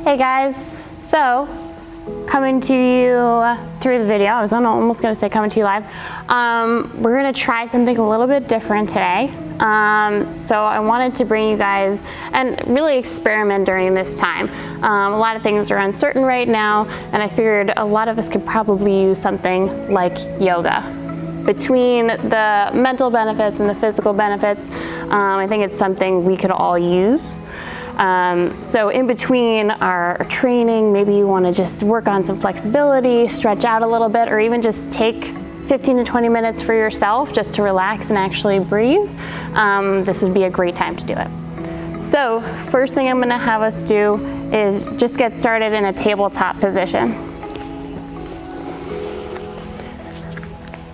Hey guys, so coming to you through the video, I was almost going to say coming to you live. We're going to try something a little bit different today. So I wanted to bring you guys and really experiment during this time. A lot of things are uncertain right now, and I figured a lot of us could probably use something like yoga. Between the mental benefits and the physical benefits, I think it's something we could all use. So in between our training, maybe you want to just work on some flexibility, stretch out a little bit, or even just take 15 to 20 minutes for yourself just to relax and actually breathe. This would be a great time to do it. So first thing I'm going to have us do is just get started in a tabletop position.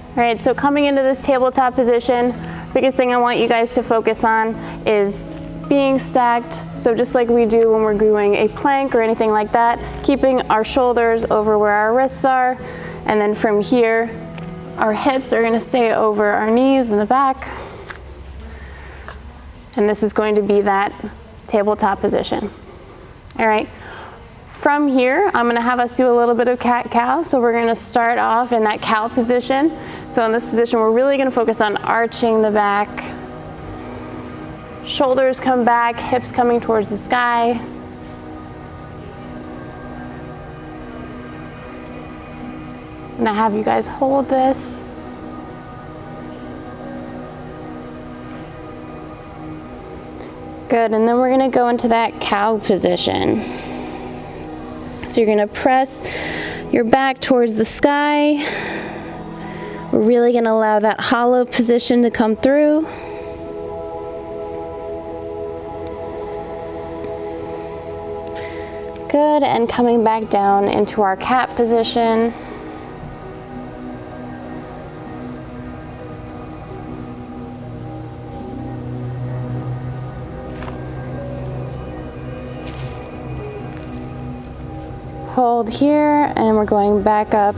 All right, so coming into this tabletop position, biggest thing I want you guys to focus on is being stacked. So just like we do when we're doing a plank or anything like that, keeping our shoulders over where our wrists are, and then from here, our hips are gonna stay over our knees in the back. And this is going to be that tabletop position. All right, from here, I'm gonna have us do a little bit of cat-cow. So we're gonna start off in that cow position. So in this position, we're really gonna focus on arching the back. Shoulders come back, hips coming towards the sky. I'm gonna have you guys hold this. Good, and then we're gonna go into that cow position. So you're gonna press your back towards the sky. We're really gonna allow that hollow position to come through. Good, and coming back down into our cat position. Hold here, and we're going back up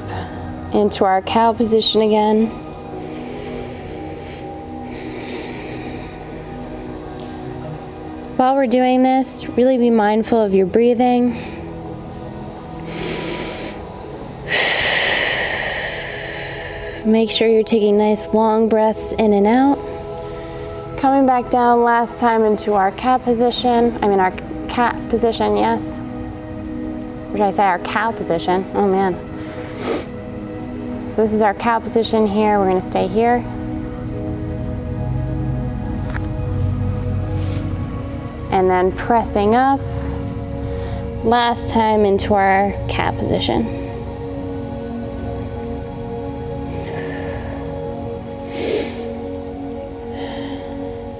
into our cow position again. While we're doing this, really be mindful of your breathing. Make sure you're taking nice long breaths in and out. Coming back down last time into our cat position. Our cat position, yes. Or should I say our cow position? Oh man. So this is our cow position here. We're gonna stay here. And then pressing up, last time into our cat position.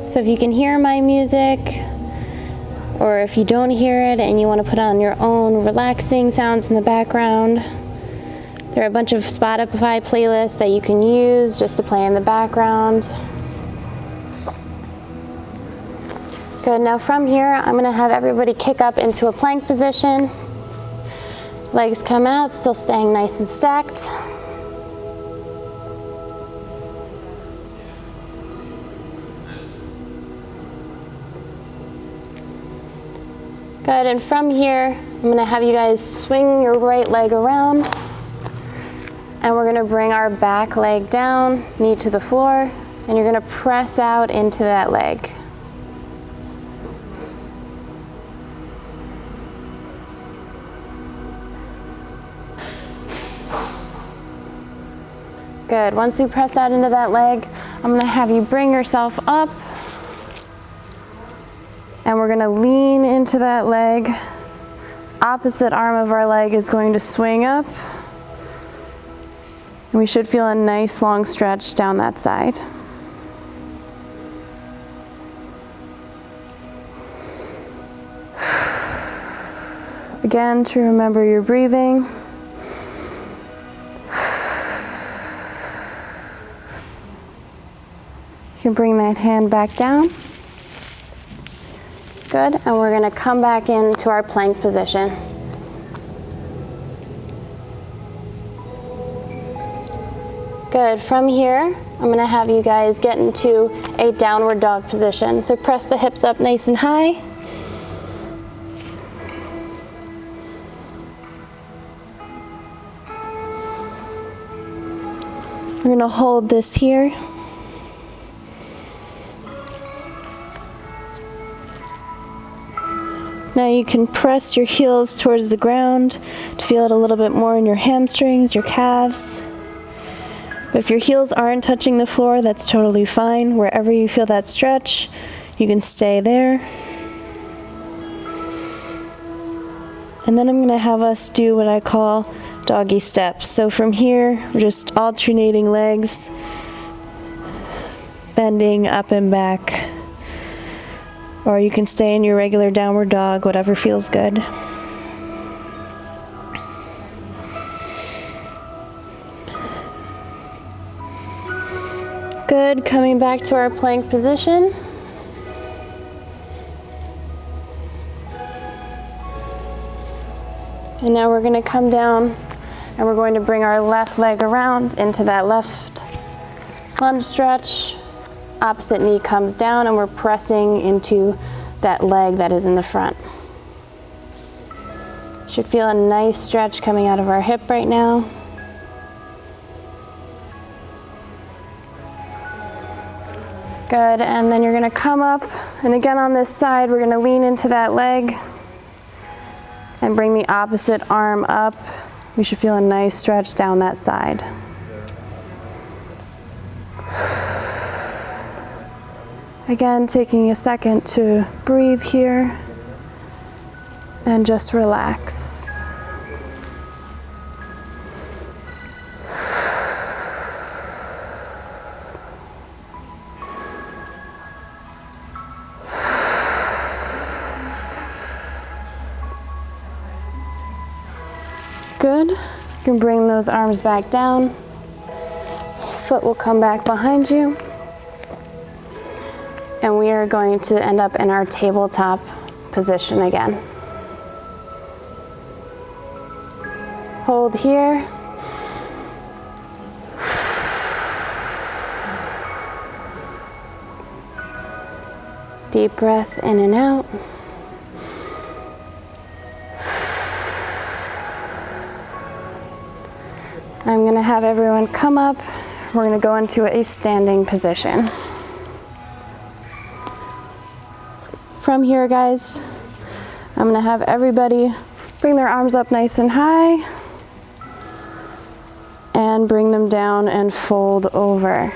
So if you can hear my music, or if you don't hear it and you want to put on your own relaxing sounds in the background, there are a bunch of Spotify playlists that you can use just to play in the background. Good, now from here, I'm gonna have everybody kick up into a plank position. Legs come out, still staying nice and stacked. Good, and from here, I'm gonna have you guys swing your right leg around, and we're gonna bring our back leg down, knee to the floor, and you're gonna press out into that leg. Good, once we press out into that leg, I'm gonna have you bring yourself up, and we're gonna lean into that leg. Opposite arm of our leg is going to swing up. We should feel a nice long stretch down that side. Again, to remember your breathing. You can bring that hand back down. Good, and we're gonna come back into our plank position. Good, from here, I'm gonna have you guys get into a downward dog position. So press the hips up nice and high. We're going to hold this here. Now you can press your heels towards the ground to feel it a little bit more in your hamstrings, your calves. But if your heels aren't touching the floor, that's totally fine. Wherever you feel that stretch, you can stay there. And then I'm going to have us do what I call doggy steps. So from here, we're just alternating legs, bending up and back. Or you can stay in your regular downward dog, whatever feels good. Good, coming back to our plank position. And now we're going to come down and we're going to bring our left leg around into that left lunge stretch. Opposite knee comes down and we're pressing into that leg that is in the front. Should feel a nice stretch coming out of our hip right now. Good, and then you're gonna come up, and again on this side, we're gonna lean into that leg and bring the opposite arm up. We should feel a nice stretch down that side. Again, taking a second to breathe here and just relax. Good. You can bring those arms back down. Foot will come back behind you. And we are going to end up in our tabletop position again. Hold here. Deep breath in and out. I'm going to have everyone come up. We're going to go into a standing position. From here, guys, I'm going to have everybody bring their arms up nice and high and bring them down and fold over.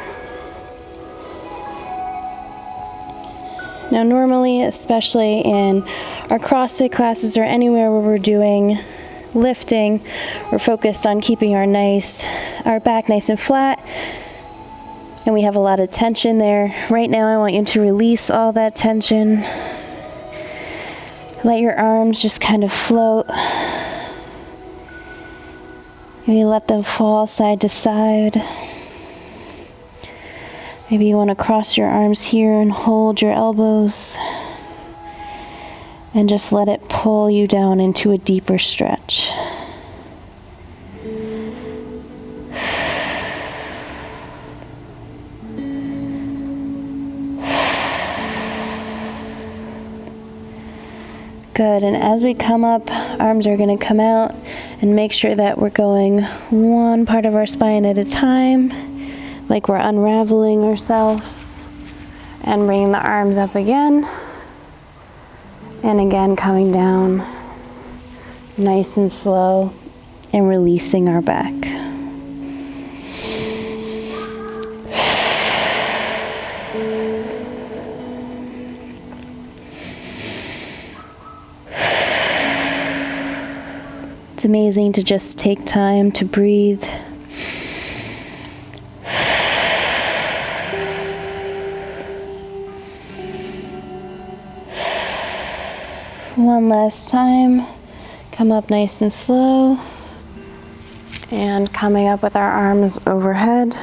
Now normally, especially in our CrossFit classes or anywhere where we're doing lifting, we're focused on keeping our back nice and flat, and we have a lot of tension there. Right now I want you to release all that tension. Let your arms just kind of float. Maybe let them fall side to side. Maybe you want to cross your arms here and hold your elbows. And just let it pull you down into a deeper stretch. Good, and as we come up, arms are going to come out, and make sure that we're going one part of our spine at a time, like we're unraveling ourselves, and bringing the arms up again, and again coming down, nice and slow, and releasing our back. It's amazing to just take time to breathe. One last time. Come up nice and slow. And coming up with our arms overhead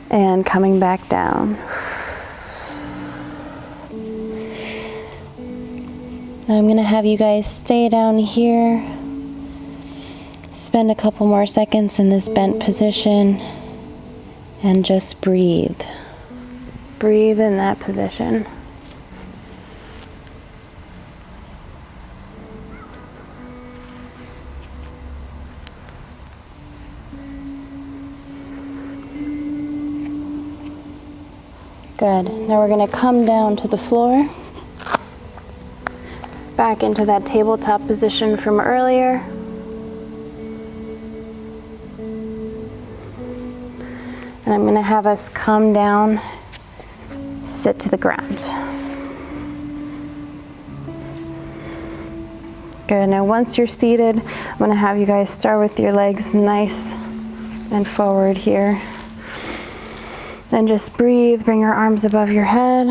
and coming back down. Now I'm going to have you guys stay down here. Spend a couple more seconds in this bent position and just breathe. Breathe in that position. Good. Now we're gonna come down to the floor. Back into that tabletop position from earlier. And I'm gonna have us come down, sit to the ground. Good, now once you're seated, I'm gonna have you guys start with your legs nice and forward here. Then just breathe, bring your arms above your head.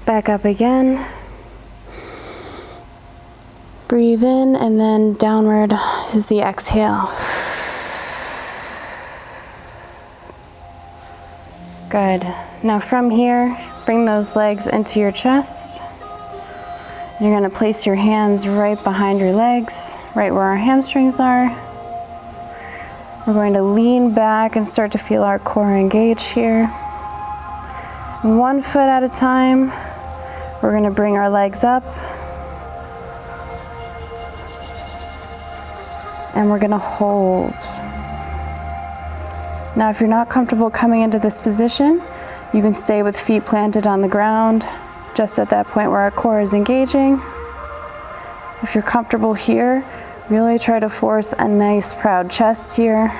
Back up again. Breathe in, and then downward is the exhale. Good. Now from here, bring those legs into your chest. You're going to place your hands right behind your legs, right where our hamstrings are. We're going to lean back and start to feel our core engage here. 1 foot at a time, we're going to bring our legs up. And we're going to hold. Now, if you're not comfortable coming into this position, you can stay with feet planted on the ground, just at that point where our core is engaging. If you're comfortable here, really try to force a nice proud chest here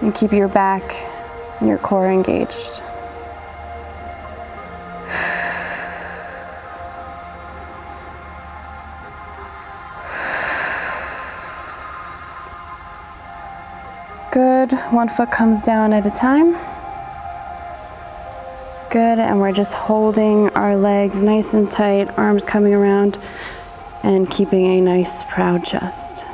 and keep your back and your core engaged. Good, 1 foot comes down at a time. Good, and we're just holding our legs nice and tight, arms coming around, and keeping a nice proud chest.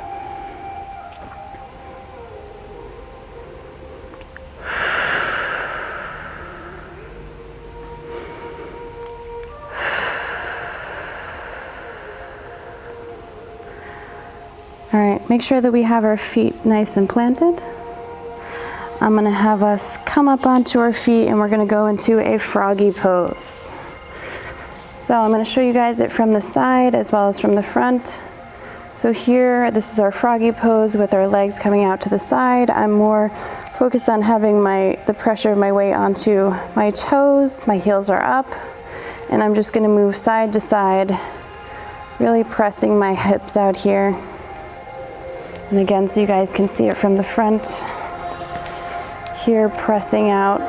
All right, make sure that we have our feet nice and planted. I'm gonna have us come up onto our feet and we're gonna go into a froggy pose. So I'm gonna show you guys it from the side as well as from the front. So here, this is our froggy pose with our legs coming out to the side. I'm more focused on having the pressure of my weight onto my toes. My heels are up, and I'm just gonna move side to side, really pressing my hips out here. And again, so you guys can see it from the front. Here, pressing out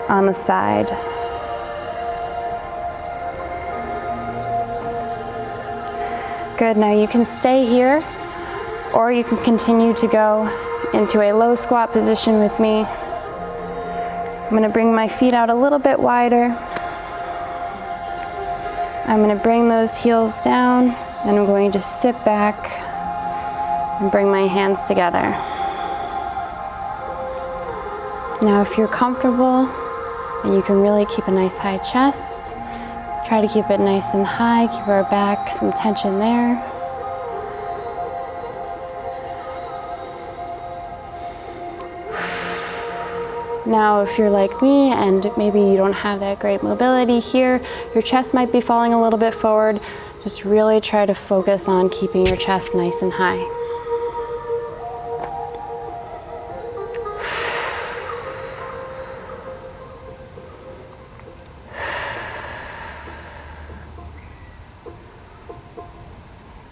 on the side. Good, now you can stay here, or you can continue to go into a low squat position with me. I'm gonna bring my feet out a little bit wider. I'm gonna bring those heels down, and I'm going to sit back and bring my hands together. Now, if you're comfortable and you can really keep a nice high chest, try to keep it nice and high, keep our back, some tension there. Now, if you're like me and maybe you don't have that great mobility here, your chest might be falling a little bit forward, just really try to focus on keeping your chest nice and high.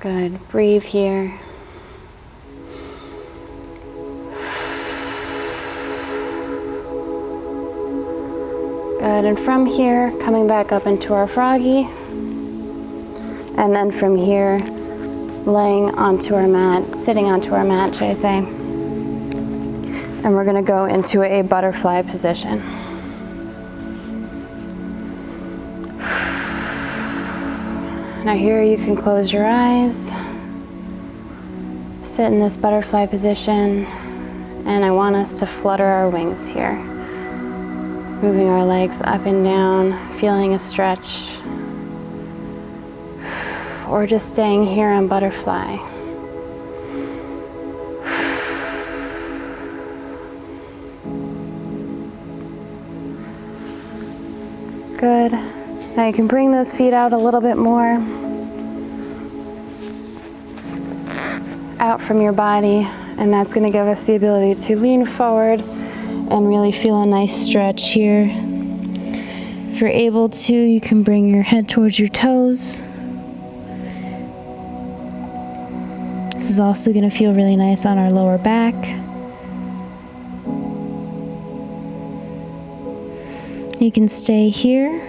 Good, breathe here. Good, and from here, coming back up into our froggy. And then from here, laying onto our mat, sitting onto our mat, should I say. And we're gonna go into a butterfly position. Now here you can close your eyes, sit in this butterfly position, and I want us to flutter our wings here. Moving our legs up and down, feeling a stretch, or just staying here on butterfly. Good. Now you can bring those feet out a little bit more. out from your body, and that's going to give us the ability to lean forward and really feel a nice stretch here. If you're able to, you can bring your head towards your toes. This is also going to feel really nice on our lower back. You can stay here,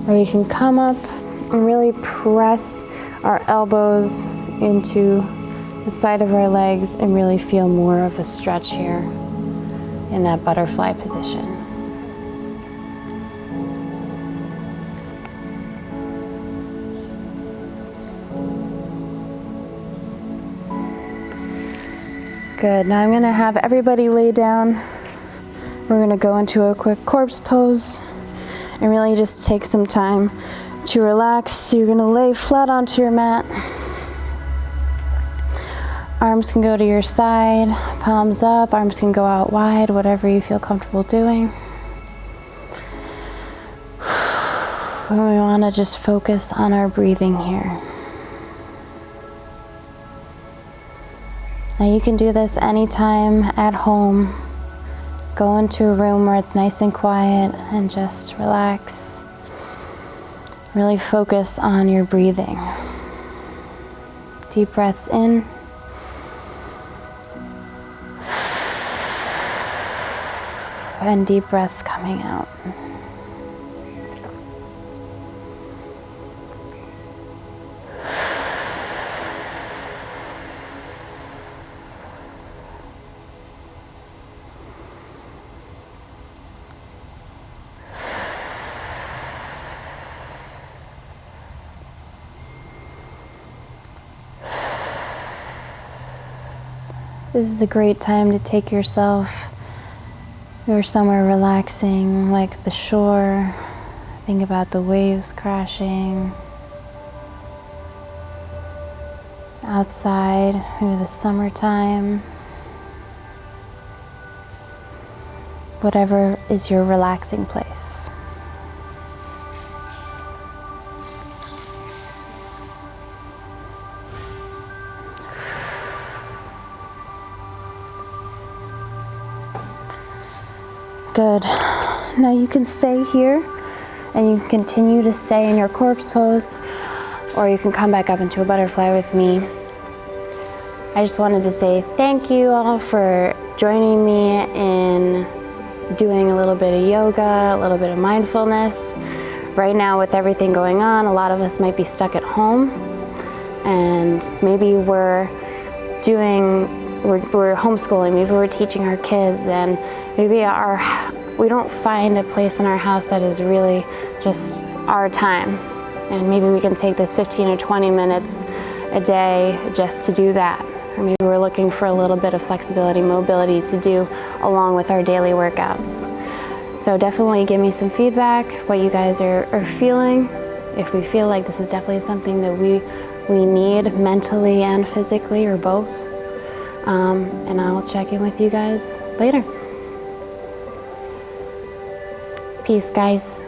or you can come up and really press our elbows into the side of our legs and really feel more of a stretch here in that butterfly position. Good. Now I'm going to have everybody lay down. We're going to go into a quick corpse pose and really just take some time to relax. So you're going to lay flat onto your mat. Arms can go to your side, palms up, arms can go out wide, whatever you feel comfortable doing. And we want to just focus on our breathing here. Now you can do this anytime at home. Go into a room where it's nice and quiet and just relax. Really focus on your breathing. Deep breaths in. And deep breaths coming out. This is a great time to take yourself or somewhere relaxing, like the shore. Think about the waves crashing. Outside, maybe the summertime. Whatever is your relaxing place. Good. Now you can stay here and you can continue to stay in your corpse pose, or you can come back up into a butterfly with me. I just wanted to say thank you all for joining me in doing a little bit of yoga, a little bit of mindfulness. Right now with everything going on, a lot of us might be stuck at home, and maybe we're homeschooling, maybe we're teaching our kids, and maybe we don't find a place in our house that is really just our time. And maybe we can take this 15 or 20 minutes a day just to do that. Or maybe we're looking for a little bit of flexibility, mobility to do along with our daily workouts. So definitely give me some feedback, what you guys are feeling. If we feel like this is definitely something that we need mentally and physically, or both. And I'll check in with you guys later. Peace, guys.